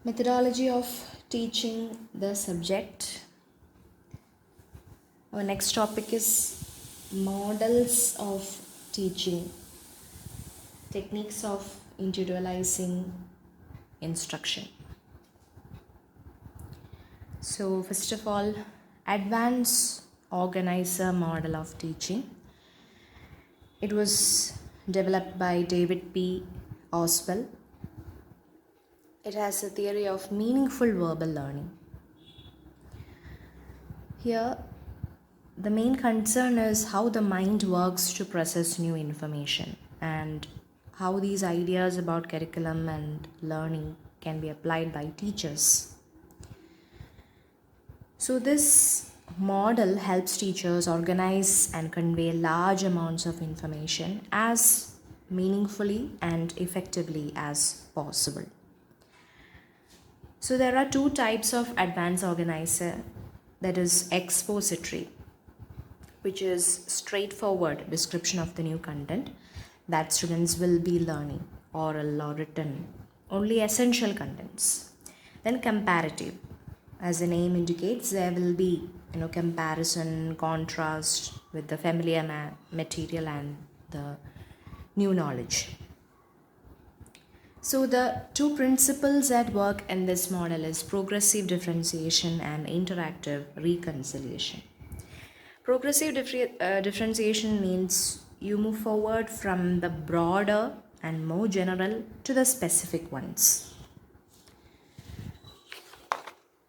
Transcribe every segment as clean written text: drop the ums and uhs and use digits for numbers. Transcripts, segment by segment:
Methodology of teaching the subject. Our next topic is models of teaching, techniques of individualizing instruction. So first of all, advanced organizer model of teaching. It was developed by David P. Oswell. It has a theory of meaningful verbal learning. Here, the main concern is how the mind works to process new information and how these ideas about curriculum and learning can be applied by teachers. So this model helps teachers organize and convey large amounts of information as meaningfully and effectively as possible. So there are two types of advanced organizer, that is expository, which is straightforward description of the new content that students will be learning, oral or written, only essential contents. Then comparative, as the name indicates, there will be comparison, contrast with the familiar material and the new knowledge. So the two principles at work in this model is progressive differentiation and interactive reconciliation. Progressive differentiation means you move forward from the broader and more general to the specific ones.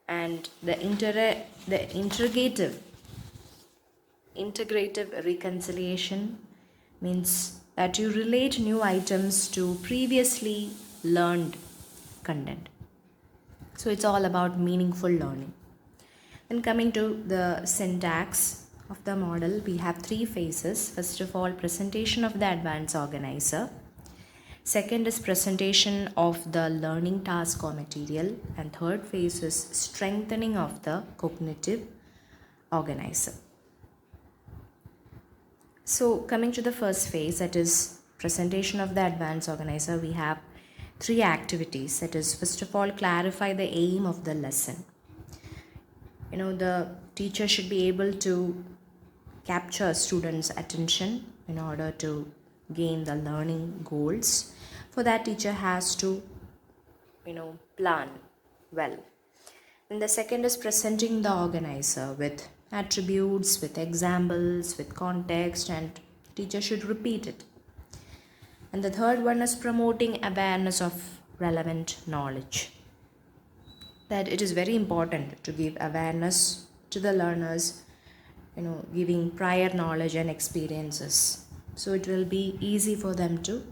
And the integrative reconciliation means that you relate new items to previously learned content. So it's all about meaningful learning. Then coming to the syntax of the model, we have three phases. First of all, presentation of the advanced organizer. Second is presentation of the learning task or material. And third phase is strengthening of the cognitive organizer. So coming to the first phase, that is presentation of the advanced organizer, we have three activities. That is, first of all, clarify the aim of the lesson. The teacher should be able to capture students' attention in order to gain the learning goals. For that, teacher has to plan well. And the second is presenting the organizer with attributes, with examples, with context, and teacher should repeat it. And the third one is promoting awareness of relevant knowledge. That it is very important to give awareness to the learners, giving prior knowledge and experiences. So it will be easy for them to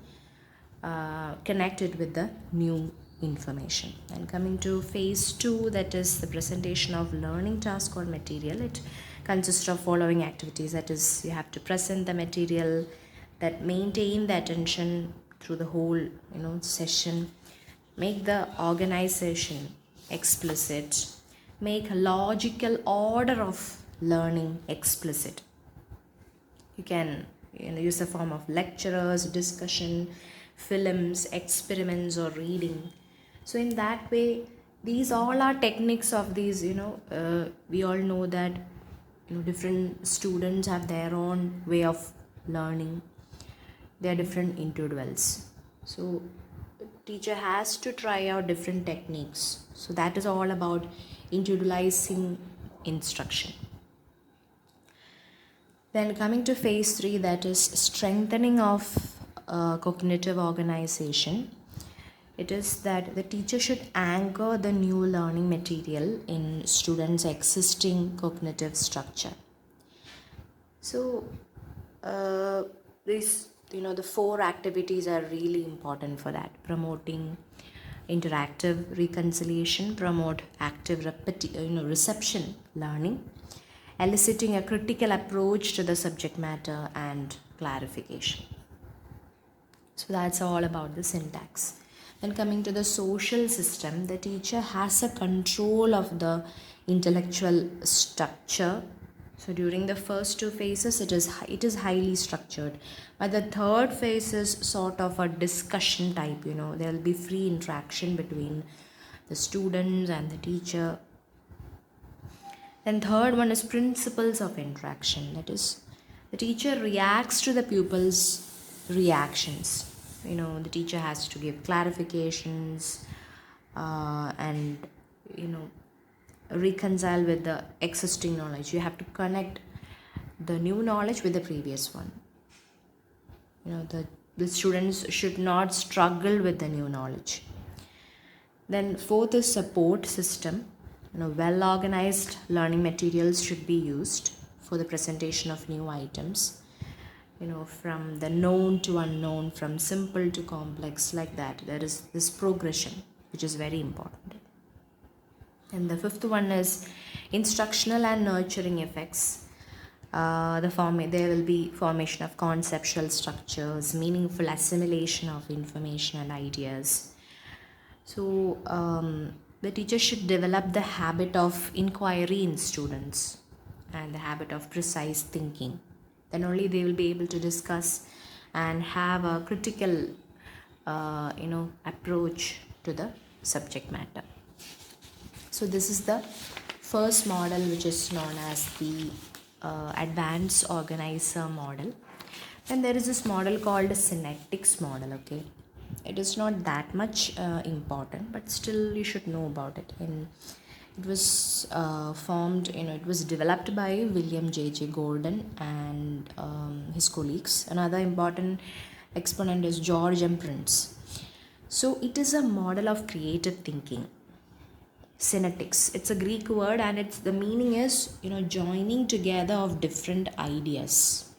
connect it with the new information. And coming to phase 2, that is the presentation of learning task or material. It consists of following activities. That is, you have to present the material, that maintain the attention through the whole session, make the organization explicit, make logical order of learning explicit. You can use the form of lecturers, discussion, films, experiments, or reading. So in that way, these all are techniques of these. We all know that different students have their own way of learning. They are different individuals. So teacher has to try out different techniques. So that is all about individualizing instruction. Then coming to phase 3, that is strengthening of cognitive organization. It is that the teacher should anchor the new learning material in students' existing cognitive structure. So the 4 activities are really important for that. Promoting interactive reconciliation, promote active reception learning, eliciting a critical approach to the subject matter, and clarification. So that's all about the syntax. Then coming to the social system, the teacher has a control of the intellectual structure. So during the first 2 phases, it is highly structured. But the third phase is sort of a discussion type. There will be free interaction between the students and the teacher. Then third one is principles of interaction. That is, the teacher reacts to the pupil's reactions. The teacher has to give clarifications and reconcile with the existing knowledge. You have to connect the new knowledge with the previous one. The students should not struggle with the new knowledge. Then fourth is support system. Well organized learning materials should be used for the presentation of new items, from the known to unknown, from simple to complex, like that. There is this progression which is very important. And the fifth one is instructional and nurturing effects. There will be formation of conceptual structures, meaningful assimilation of information and ideas. So the teacher should develop the habit of inquiry in students and the habit of precise thinking. Then only they will be able to discuss and have a critical approach to the subject matter. So this is the first model, which is known as the advanced organizer model. Then there is this model called Synaptics Model. Okay, it is not that much important, but still you should know about it. And it was formed, it was developed by William J.J. Gordon and his colleagues. Another important exponent is George M. Prince. So it is a model of creative thinking. Synaptics, it's a Greek word, and the meaning is joining together of different ideas.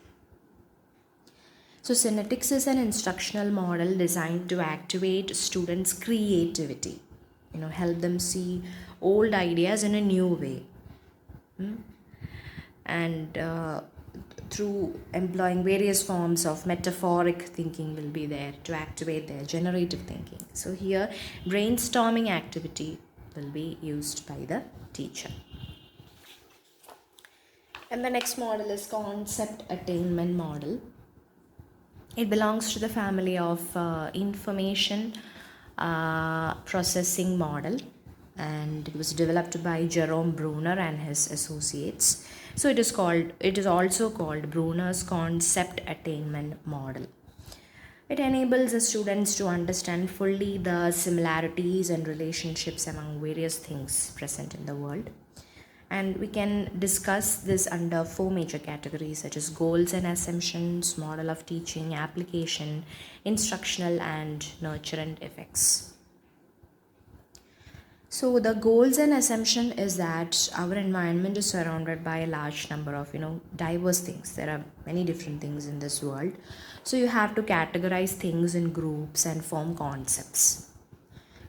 So Synaptics is an instructional model designed to activate students' creativity, help them see old ideas in a new way, and through employing various forms of metaphoric thinking will be there to activate their generative thinking. So here brainstorming activity will be used by the teacher. And the next model is concept attainment model. It belongs to the family of information processing model, and it was developed by Jerome Bruner and his associates. So it is also called Bruner's concept attainment model. It enables the students to understand fully the similarities and relationships among various things present in the world. And we can discuss this under 4 major categories, such as goals and assumptions, model of teaching, application, instructional, and nurturant effects. So the goals and assumption is that our environment is surrounded by a large number of diverse things. There are many different things in this world. So you have to categorize things in groups and form concepts.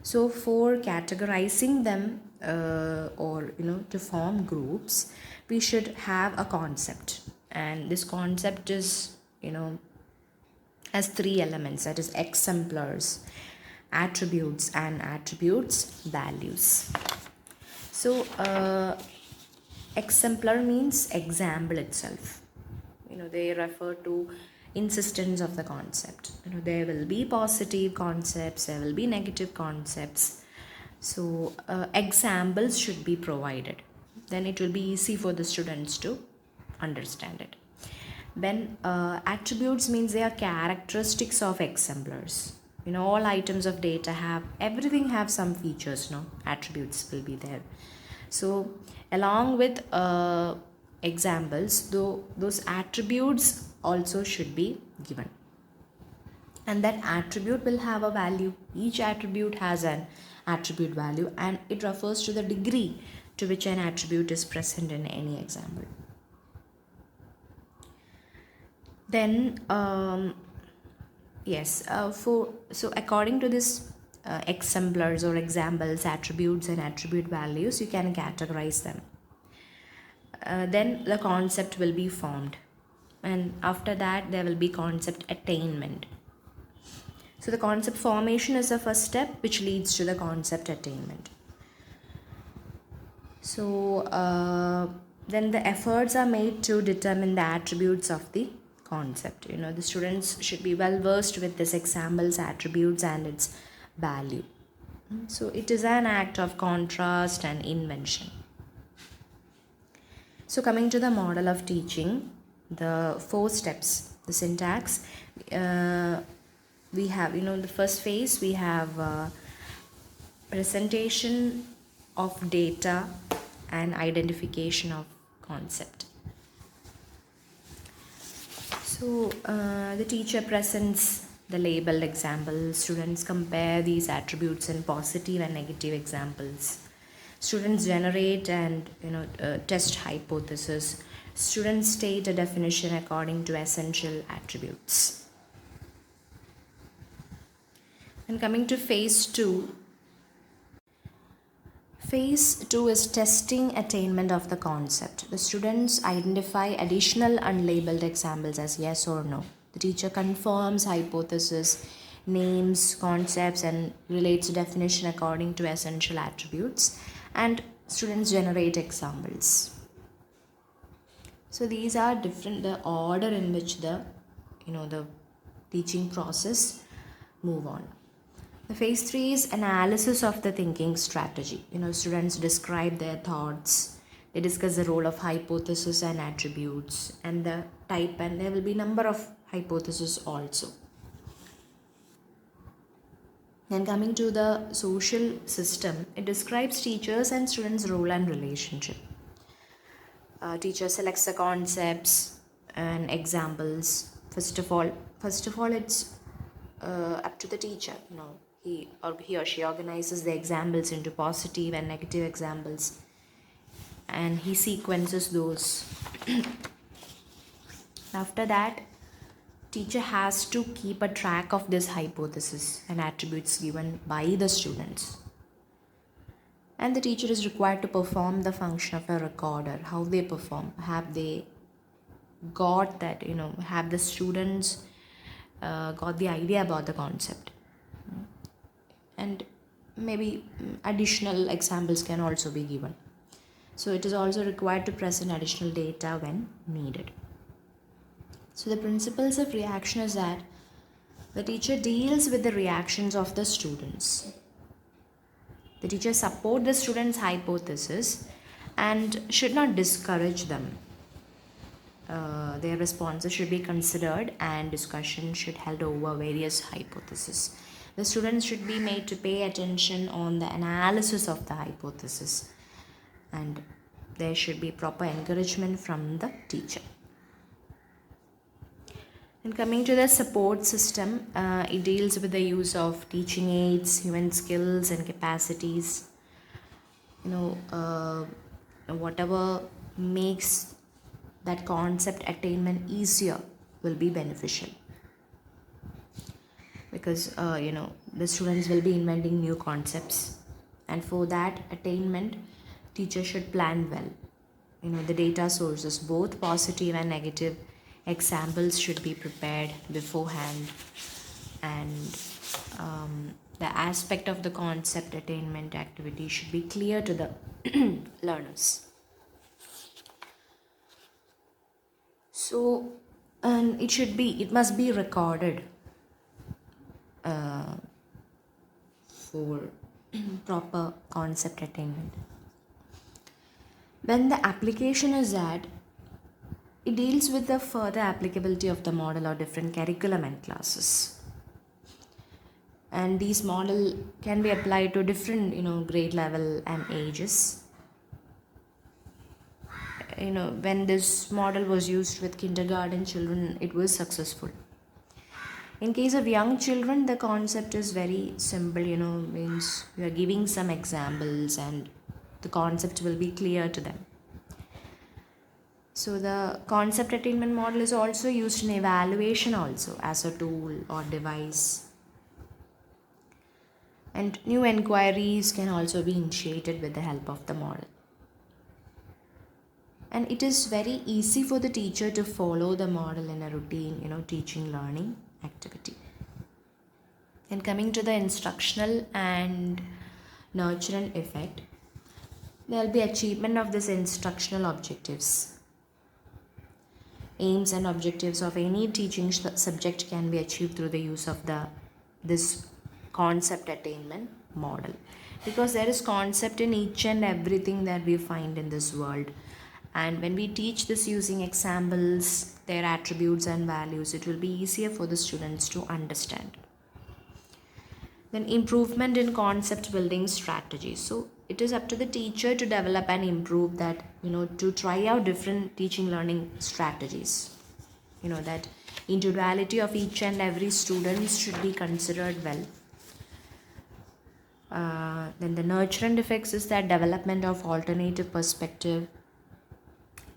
So for categorizing them to form groups, we should have a concept, and this concept is has 3 elements, that is exemplars, attributes, and attributes values. So exemplar means example itself. They refer to insistence of the concept. There will be positive concepts, there will be negative concepts. So examples should be provided, then it will be easy for the students to understand it. Then attributes means they are characteristics of exemplars. All items of data everything have some features, attributes will be there. So along with examples, those attributes also should be given, and that attribute will have a value. Each attribute has an attribute value, and it refers to the degree to which an attribute is present in any example. Then so according to this exemplars or examples, attributes, and attribute values, you can categorize them. Then the concept will be formed, and after that there will be concept attainment. So the concept formation is the first step, which leads to the concept attainment. So then the efforts are made to determine the attributes of the concept. The students should be well versed with this examples, attributes, and its value. So it is an act of contrast and invention. So coming to the model of teaching, the 4 steps, the syntax, we have, the first phase, we have presentation of data and identification of concept. So the teacher presents the labeled examples. Students compare these attributes in positive and negative examples. Students generate and test hypothesis. Students state a definition according to essential attributes. And coming to phase 2. Phase 2 is testing attainment of the concept. The students identify additional unlabeled examples as yes or no. The teacher confirms hypothesis, names concepts, and relates definition according to essential attributes, and students generate examples. So these are different, the order in which the teaching process move on. The phase 3 is analysis of the thinking strategy. Students describe their thoughts. They discuss the role of hypothesis and attributes and the type, and there will be number of hypotheses also. Then coming to the social system, it describes teachers and students' role and relationship. Teacher selects the concepts and examples. First of all, it's up to the teacher. He or she organizes the examples into positive and negative examples, and he sequences those. After that, teacher has to keep a track of this hypothesis and attributes given by the students. And the teacher is required to perform the function of a recorder. How they perform, have they got that, have the students got the idea about the concept, and maybe additional examples can also be given. So it is also required to present additional data when needed. So the principles of reaction is that the teacher deals with the reactions of the students. The teacher supports the students' hypothesis and should not discourage them. Their responses should be considered and discussion should held over various hypotheses. The students should be made to pay attention on the analysis of the hypothesis, and there should be proper encouragement from the teacher. And coming to the support system, it deals with the use of teaching aids, human skills and capacities. Whatever makes that concept attainment easier will be beneficial, because the students will be inventing new concepts, and for that attainment teacher should plan well. The data sources, both positive and negative examples, should be prepared beforehand, and the aspect of the concept attainment activity should be clear to the learners. So, and it must be recorded for proper concept attainment. When the application is at, it deals with the further applicability of the model or different curriculum and classes. And these model can be applied to different grade level and ages. When this model was used with kindergarten children, it was successful. In case of young children, the concept is very simple, means we are giving some examples and the concept will be clear to them. So the concept attainment model is also used in evaluation also as a tool or device. And new inquiries can also be initiated with the help of the model. And it is very easy for the teacher to follow the model in a routine, teaching learning activity. And coming to the instructional and nurturing effect, there will be achievement of this instructional objectives. Aims and objectives of any teaching subject can be achieved through the use of this concept attainment. model, because there is concept in each and everything that we find in this world, and when we teach this using examples, their attributes and values, it will be easier for the students to understand. Then improvement in concept building strategies. So it is up to the teacher to develop and improve that, to try out different teaching learning strategies. That individuality of each and every student should be considered well. Then the nurturant effects is that development of alternative perspective,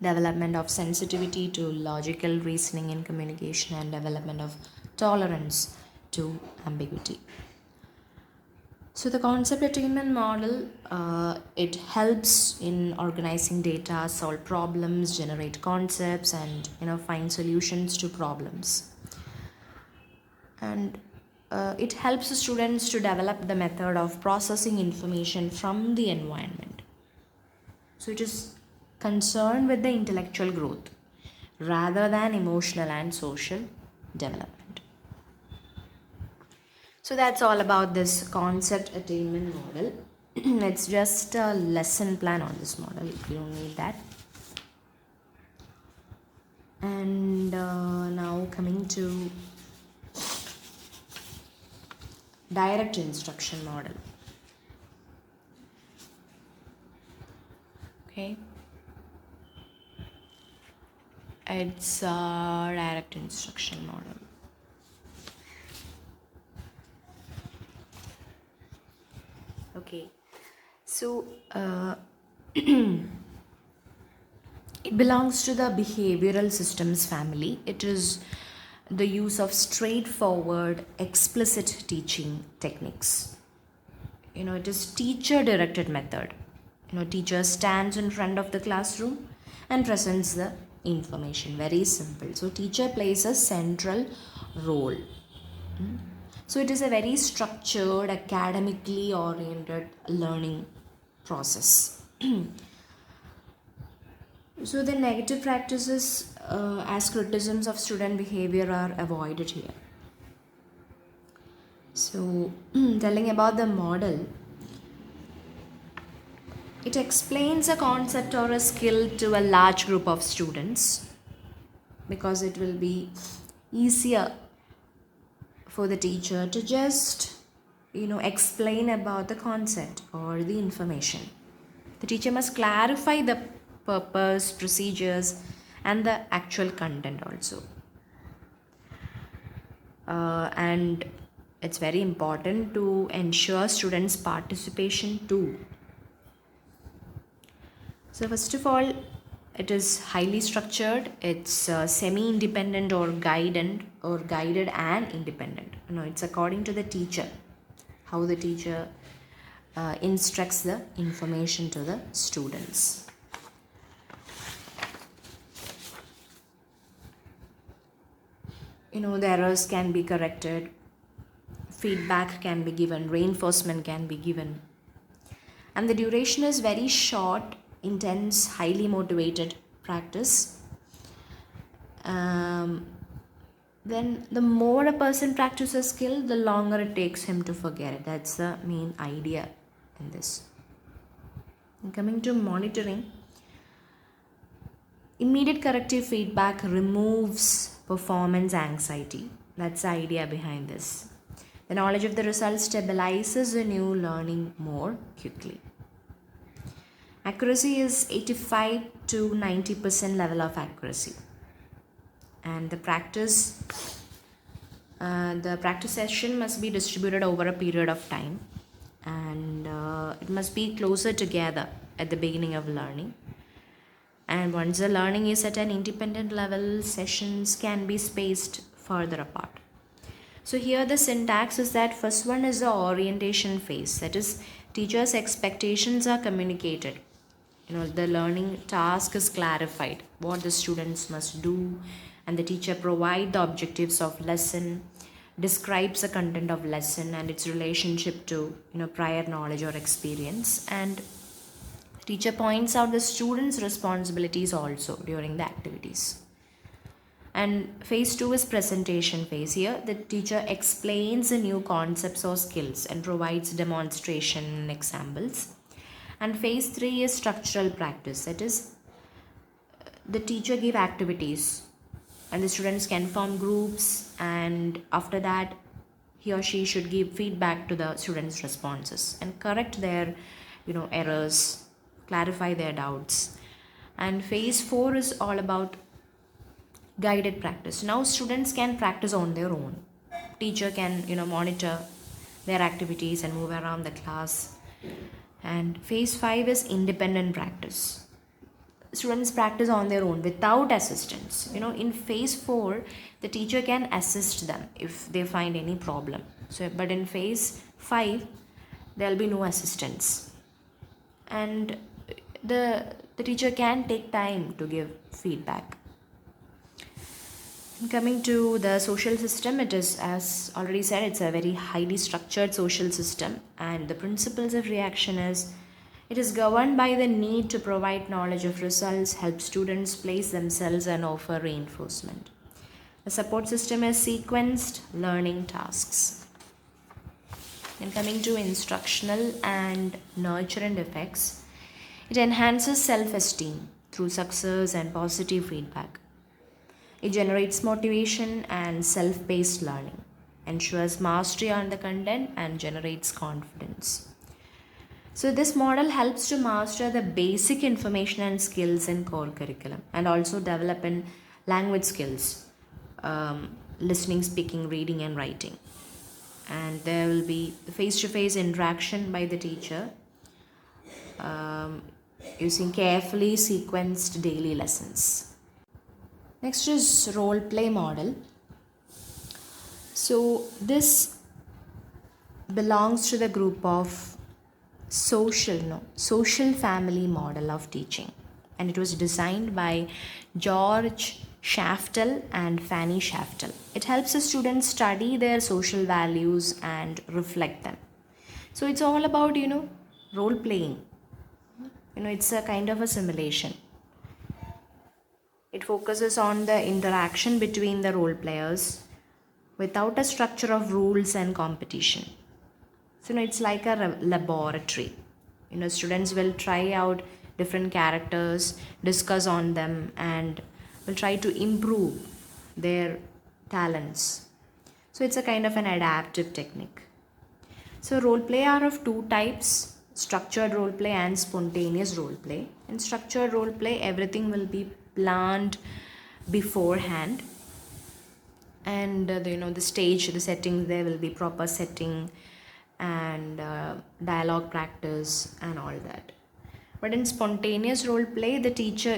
development of sensitivity to logical reasoning in communication, and development of tolerance to ambiguity. So the concept attainment model, it helps in organizing data, solve problems, generate concepts, and find solutions to problems. And it helps the students to develop the method of processing information from the environment. So it is concerned with the intellectual growth rather than emotional and social development. So that's all about this concept attainment model. It's just a lesson plan on this model. You don't need that. And now coming to direct instruction model. Okay. It's a direct instruction model. Okay, so it belongs to the behavioral systems family. It is the use of straightforward, explicit teaching techniques. It is teacher directed method. Teacher stands in front of the classroom and presents the information. Very simple. So teacher plays a central role. So it is a very structured, academically oriented learning process. So the negative practices as criticisms of student behavior are avoided here. So telling about the model, it explains a concept or a skill to a large group of students because it will be easier for the teacher to just explain about the concept or the information. The teacher must clarify the purpose, procedures, and the actual content also. And it's very important to ensure students' participation too. So first of all, it is highly structured. It's semi-independent or guided and independent. It's according to the teacher, how the teacher instructs the information to the students. The errors can be corrected, feedback can be given, reinforcement can be given, and the duration is very short, intense, highly motivated practice. Then the more a person practices a skill, the longer it takes him to forget it. That's the main idea in this. And coming to monitoring, immediate corrective feedback removes performance anxiety. That's the idea behind this. The knowledge of the result stabilizes the new learning more quickly. Accuracy is 85 to 90% level of accuracy. And the practice session must be distributed over a period of time, and it must be closer together at the beginning of learning. And once the learning is at an independent level, sessions can be spaced further apart. So here the syntax is that first one is the orientation phase. That is, teachers' expectations are communicated. The learning task is clarified, what the students must do, and the teacher provide the objectives of lesson, describes the content of lesson and its relationship to prior knowledge or experience, and teacher points out the students' responsibilities also during the activities. And phase 2 is presentation phase. Here the teacher explains the new concepts or skills and provides demonstration and examples. And phase 3 is structural practice. That is, the teacher give activities and the students can form groups, and after that he or she should give feedback to the students' responses and correct their errors, clarify their doubts. And phase 4 is all about guided practice. Now students can practice on their own. Teacher can monitor their activities and move around the class. And phase 5 is independent practice. Students practice on their own without assistance. In phase 4 the teacher can assist them if they find any problem. But in phase 5 there'll be no assistance, and the teacher can take time to give feedback. Coming to the social system, it is, as already said, it's a very highly structured social system, and the principles of reaction is, it is governed by the need to provide knowledge of results, help students place themselves, and offer reinforcement. The support system is sequenced learning tasks. And coming to instructional and nurturant effects, it enhances self-esteem through success and positive feedback. It generates motivation and self-paced learning, ensures mastery on the content, and generates confidence. So this model helps to master the basic information and skills in core curriculum, and also develop in language skills, listening, speaking, reading, and writing. And there will be face-to-face interaction by the teacher using carefully sequenced daily lessons. Next is role play model. So this belongs to the group of social family model of teaching, and it was designed by George Shaftel and Fanny Shaftel. It helps the students study their social values and reflect them. So it's all about role playing. It's a kind of a simulation. It focuses on the interaction between the role players without a structure of rules and competition. So it's like a laboratory. Students will try out different characters, discuss on them, and will try to improve their talents. So it's a kind of an adaptive technique. So role play are of two types: structured role play and spontaneous role play. In structured role play, everything will be planned beforehand, and the stage, the settings, there will be proper setting and dialogue practice and all that. But in spontaneous role play, the teacher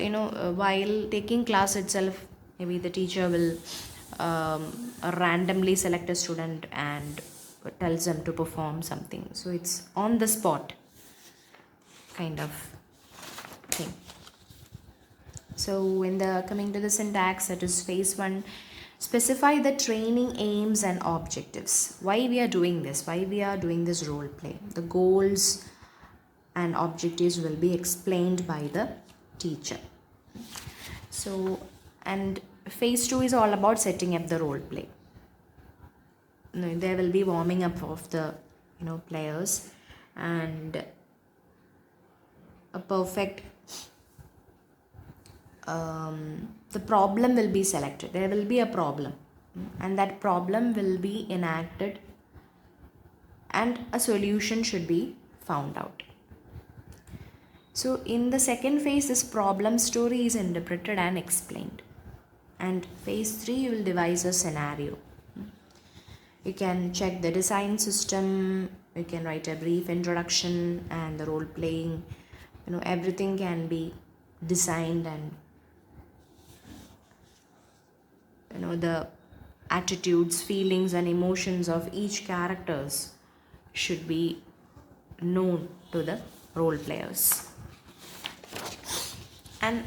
while taking class itself, maybe the teacher will randomly select a student and tells them to perform something. So it's on the spot kind of thing. So coming to the syntax, that is phase 1, specify the training aims and objectives. Why we are doing this? Why we are doing this role play? The goals and objectives will be explained by the teacher. So, and phase 2 is all about setting up the role play. There will be warming up of the players, and a perfect the problem will be selected. There will be a problem, and that problem will be enacted, and a solution should be found out. So in the second phase, this problem story is interpreted and explained. And phase 3, you will devise a scenario. You can check the design system, you can write a brief introduction, and the role playing, everything can be designed, and the attitudes, feelings, and emotions of each characters should be known to the role players. And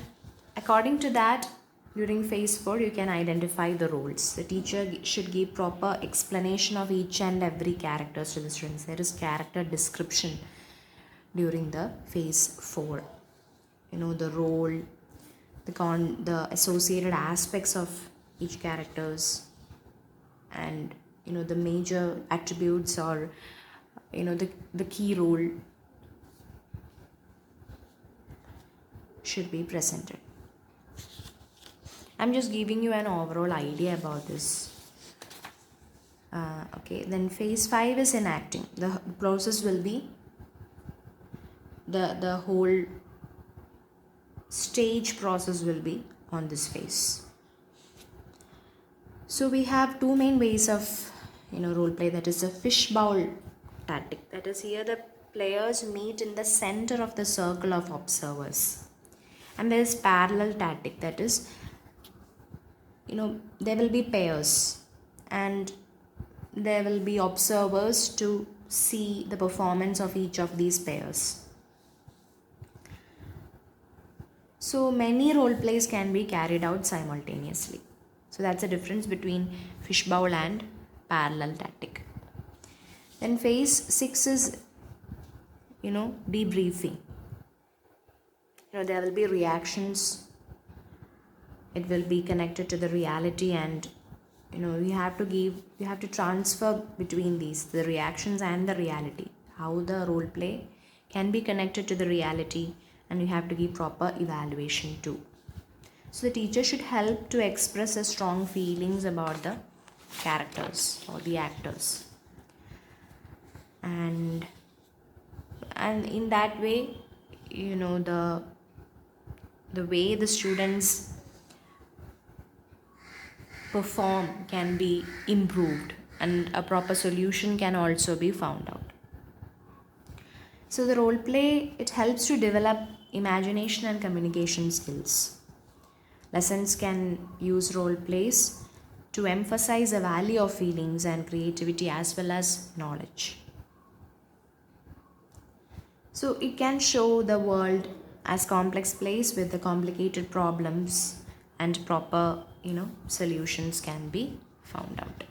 according to that, during phase 4, you can identify the roles. The teacher should give proper explanation of each and every character to the students. There is character description during the phase 4. The role, the associated aspects of each characters, and the major attributes, or the key role should be presented. I'm just giving you an overall idea about this. Okay, then phase 5 is enacting. The process will be the whole stage process will be on this phase. So we have two main ways of role play. That is a fishbowl tactic. That is, here the players meet in the center of the circle of observers. And there is parallel tactic. That is, there will be pairs and there will be observers to see the performance of each of these pairs. So many role plays can be carried out simultaneously. So that's the difference between fishbowl and parallel tactic. Then phase 6 is debriefing. There will be reactions. It will be connected to the reality, and you have to transfer between these, the reactions and the reality, how the role play can be connected to the reality, and you have to give proper evaluation too. So the teacher should help to express a strong feelings about the characters or the actors, and in that way, the way the students perform can be improved, and a proper solution can also be found out. So the role play, it helps to develop imagination and communication skills. Lessons can use role plays to emphasize the value of feelings and creativity as well as knowledge. So it can show the world as complex place with the complicated problems, and proper solutions can be found out.